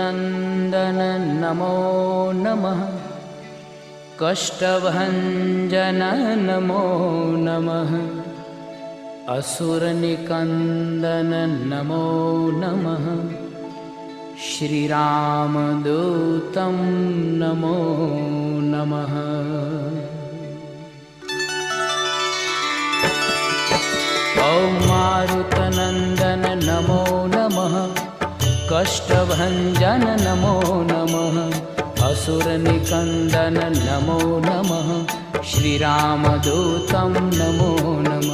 मारुतनन्दन नमो नमः। कष्टभञ्जन नमो नमः। असुरनिकन्दन नमो नमः। श्रीरामदूतं नमो नमः। ॐ मारुतनन्दन नमो नमः। कष्टभञ्जन नमो नमः। असुरनिकन्दन नमो नमः। श्रीरामदूतं नमो नमः।